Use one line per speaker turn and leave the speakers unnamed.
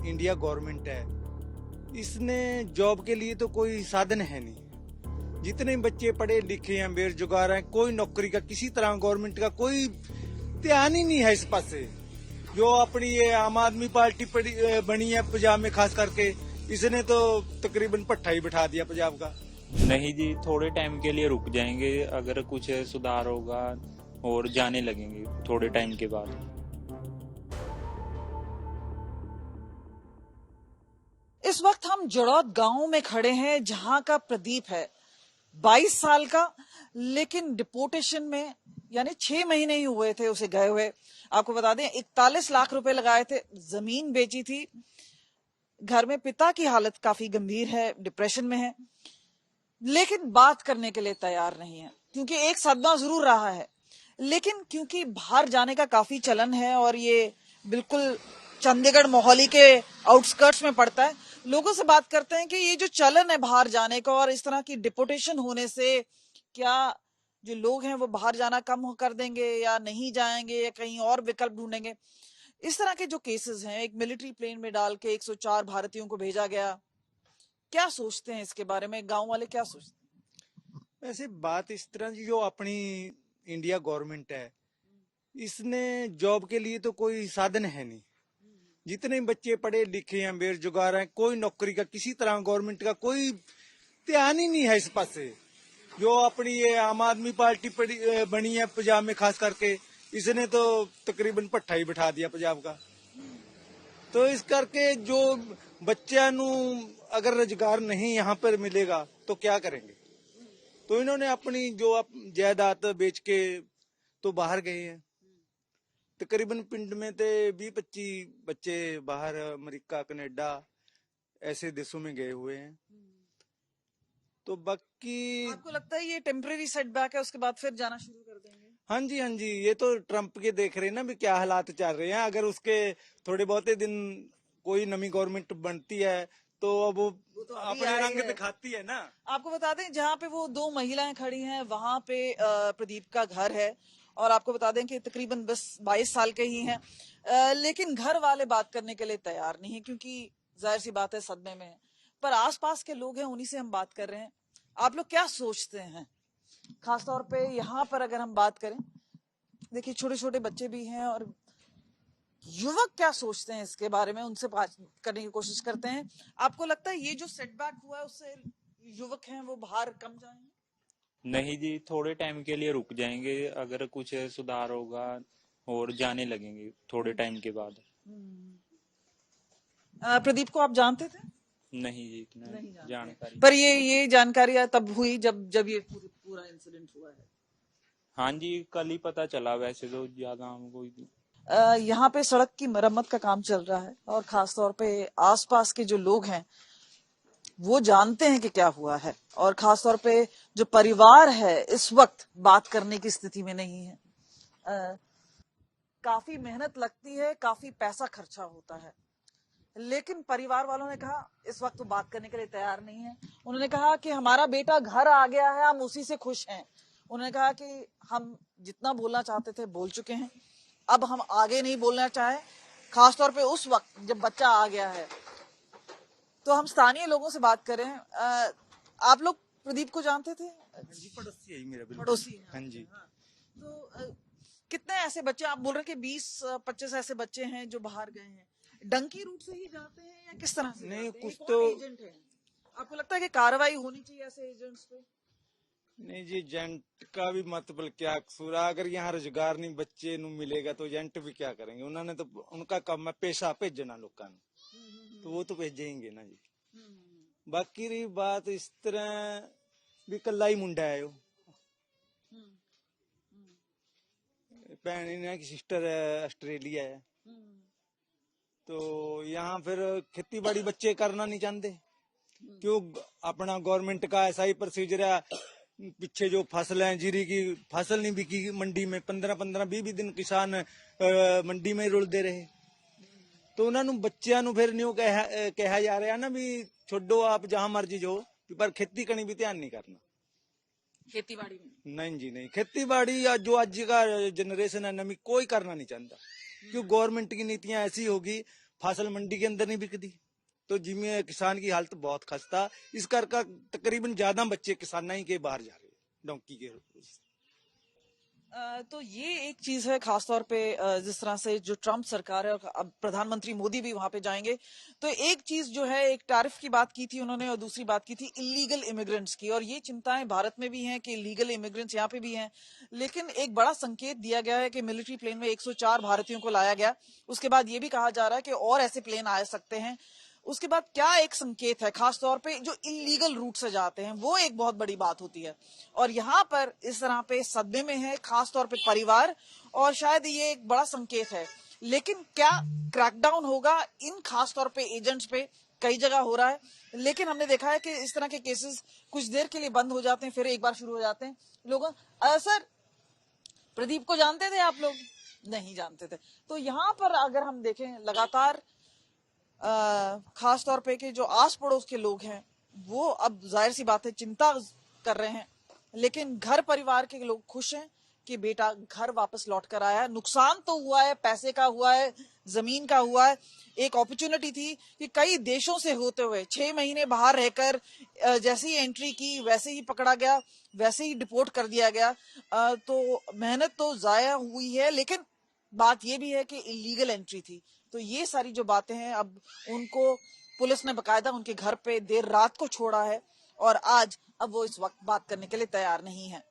India government है, इसने job के लिए तो कोई साधन है नहीं। जितने बच्चे पढ़े लिखे हैं, बेरोजगार हैं, कोई नौकरी का किसी तरह गवर्नमेंट का कोई ध्यान ही नहीं है इस पासे। जो अपनी ये आम आदमी पार्टी बनी है पंजाब में, खास करके इसने तो तकरीबन पट्टा ही बिठा दिया पंजाब का।
नहीं जी, थोड़े टाइम के लिए रुक जाएंगे, अगर कुछ सुधार होगा और जाने लगेंगे थोड़े टाइम के बाद।
इस वक्त हम जड़ौत गांव में खड़े हैं, जहां का प्रदीप है 22 साल का, लेकिन डिपोटेशन में यानी 6 महीने ही हुए थे उसे गए हुए। आपको बता दें 41 लाख रुपए लगाए थे, जमीन बेची थी, घर में पिता की हालत काफी गंभीर है, डिप्रेशन में है, लेकिन बात करने के लिए तैयार नहीं है। क्योंकि एक सदमा जरूर रहा है, लेकिन क्योंकि बाहर जाने का काफी चलन है और ये बिल्कुल चंडीगढ़ मोहाली के आउटस्कर्ट्स में पड़ता है, लोगों से बात करते हैं कि ये जो चलन है बाहर जाने का और इस तरह की डिपोटेशन होने से क्या जो लोग हैं वो बाहर जाना कम कर देंगे या नहीं जाएंगे या कहीं और विकल्प ढूंढेंगे। इस तरह के जो केसेस हैं, एक मिलिट्री प्लेन में डाल के 104 भारतीयों को भेजा गया, क्या सोचते हैं इसके बारे में, गांव वाले क्या सोचते हैं?
वैसे बात इस तरह की, जो अपनी इंडिया गवर्नमेंट है, इसने जॉब के लिए तो कोई साधन है नहीं। जितने बच्चे पढ़े लिखे हैं, बेरोजगार हैं, कोई नौकरी का किसी तरह गवर्नमेंट का कोई ध्यान ही नहीं है इस पासे। जो अपनी ये आम आदमी पार्टी बनी है पंजाब में, खास करके इसने तो तकरीबन पट्टा ही बिठा दिया पंजाब का। तो इस करके जो बच्चों नू अगर रोजगार नहीं यहाँ पर मिलेगा तो क्या करेंगे। तो इन्होंने अपनी जो जायदाद बेच के तो बाहर गए हैं। तकरीबन पिंड में थे 20-25 बच्चे बाहर अमेरिका, कनाडा ऐसे देशों में गए हुए हैं। तो बाकी
आपको लगता है ये टेम्परेरी सेटबैक है, उसके बाद फिर जाना शुरू कर देंगे?
हाँ जी, हाँ जी, ये तो ट्रम्प के देख रहे हैं ना भी क्या हालात चल रहे हैं। अगर उसके थोड़े बहुते दिन कोई नई गवर्नमेंट बनती है तो अब वो
तो
अपने रंग दिखाती है ना।
आपको बता दें जहाँ पे वो 2 महिलाएं खड़ी हैं वहां पे प्रदीप का घर है, और आपको बता दें कि तकरीबन 22 साल के ही हैं, लेकिन घर वाले बात करने के लिए तैयार नहीं है, क्योंकि जाहिर सी बात है सदमे में है। पर आसपास के लोग हैं, उन्हीं से हम बात कर रहे हैं। आप लोग क्या सोचते हैं? खासतौर पे यहाँ पर अगर हम बात करें, देखिए छोटे छोटे बच्चे भी हैं और युवक क्या सोचते हैं इसके बारे में, उनसे बात करने की कोशिश करते हैं। आपको लगता है ये जो सेटबैक हुआ है उससे युवक हैं वो बाहर कम जाएंगे?
नहीं जी, थोड़े टाइम के लिए रुक जाएंगे, अगर कुछ सुधार होगा और जाने लगेंगे थोड़े टाइम के बाद।
प्रदीप को आप जानते थे?
नहीं जी, इतना जानकारी।
पर ये जानकारी तब हुई जब ये पूरा इंसिडेंट हुआ है?
हाँ जी, कल ही पता चला, वैसे तो ज्यादा हमको।
यहाँ पे सड़क की मरम्मत का काम चल रहा है और खासतौर पे आसपास के जो लोग हैं वो जानते हैं कि क्या हुआ है, और खासतौर पे जो परिवार है इस वक्त बात करने की स्थिति में नहीं है। काफी मेहनत लगती है, काफी पैसा खर्चा होता है, लेकिन परिवार वालों ने कहा इस वक्त तो बात करने के लिए तैयार नहीं है। उन्होंने कहा कि हमारा बेटा घर आ गया है, हम उसी से खुश हैं। उन्होंने कहा कि हम जितना बोलना चाहते थे बोल चुके हैं, अब हम आगे नहीं बोलना चाहे, खासतौर पे उस वक्त जब बच्चा आ गया है। तो हम स्थानीय लोगों से बात करें, आप लोग प्रदीप को जानते थे?
जी, पड़ोसी है मेरा, बिल्कुल
पड़ोसी।
हाँ जी।
तो कितने ऐसे बच्चे, आप बोल रहे हैं कि 20-25 ऐसे बच्चे हैं जो बाहर गए हैं, डंकी रूट से ही जाते हैं या किस तरह से?
नहीं,
जाते हैं?
कुछ
कौन
तो
एजेंट है? आपको लगता है कि कार्रवाई होनी चाहिए ऐसे एजेंट्स पे?
नहीं जी, एजेंट का भी मतलब क्या कसूर है। अगर यहाँ रोजगार नहीं बच्चे नु मिलेगा तो एजेंट भी क्या करेंगे। उन्होंने तो उनका काम है पेशा भेजना लोगों ने, तो वो तो भेजेंगे ना जी। बाकी रही बात इस तरह भी कला ही मुंडा है, भैन इन्हें की सिस्टर है ऑस्ट्रेलिया है। तो यहाँ फिर खेती बाड़ी बच्चे करना नहीं चाहते, क्यों अपना गवर्नमेंट का ऐसा ही प्रोसीजर है। पीछे जो फसल है, जीरी की फसल नहीं बिकी मंडी में, 15-15-20 दिन किसान मंडी में रुलते रहे। तो उन्होंने बच्चों ਨੂੰ फिर न्यू कहा जा रहा ना भी छोड़ो आप जहां मर्जी जो, पर खेती करनी भी ध्यान नहीं करना।
खेती बाड़ी में
नहीं जी नहीं, खेती बाड़ी जो आज का जनरेशन है नवी कोई करना नहीं चाहता, क्यों गवर्नमेंट की नीतियां ऐसी होगी फसल मंडी के अंदर नहीं बिकती, तो जिम्मे किसान की हालत बहुत खस्ता। इस करके तकरीबन ज्यादा बच्चे किसान ही के बाहर जा रहे हैं डोंकी के।
तो ये एक चीज है खासतौर पे जिस तरह से जो ट्रम्प सरकार है और अब प्रधानमंत्री मोदी भी वहां पे जाएंगे, तो एक चीज जो है, एक टैरिफ की बात की थी उन्होंने और दूसरी बात की थी इलीगल इमिग्रेंट्स की, और ये चिंताएं भारत में भी हैं कि इलीगल इमिग्रेंट्स यहाँ पे भी हैं। लेकिन एक बड़ा संकेत दिया गया है कि मिलिट्री प्लेन में 104 भारतीयों को लाया गया। उसके बाद ये भी कहा जा रहा है कि और ऐसे प्लेन आ सकते हैं। उसके बाद क्या एक संकेत है, खासतौर पे जो इलीगल रूट से जाते हैं, वो एक बहुत बड़ी बात होती है। और यहाँ पर इस तरह पे सदमे में है खासतौर पे परिवार, और शायद ये एक बड़ा संकेत है। लेकिन क्या क्रैकडाउन होगा इन खासतौर पे एजेंट्स पे? कई जगह हो रहा है, लेकिन हमने देखा है कि इस तरह के केसेस कुछ देर के लिए बंद हो जाते हैं, फिर एक बार शुरू हो जाते हैं। लोगों सर, प्रदीप को जानते थे आप लोग? नहीं जानते थे। तो यहाँ पर अगर हम देखें, लगातार खास तौर पे कि जो आस पड़ोस के लोग हैं वो अब जाहिर सी बात है चिंता कर रहे हैं, लेकिन घर परिवार के लोग खुश हैं कि बेटा घर वापस लौट कर आया है। नुकसान तो हुआ है, पैसे का हुआ है, जमीन का हुआ है। एक अपॉर्चुनिटी थी कि कई देशों से होते हुए 6 महीने बाहर रहकर जैसे ही एंट्री की वैसे ही पकड़ा गया, वैसे ही डिपोर्ट कर दिया गया। तो मेहनत तो जाया हुई है, लेकिन बात यह भी है कि इलीगल एंट्री थी। तो ये सारी जो बातें हैं, अब उनको पुलिस ने बकायदा उनके घर पे देर रात को छोड़ा है, और आज अब वो इस वक्त बात करने के लिए तैयार नहीं है।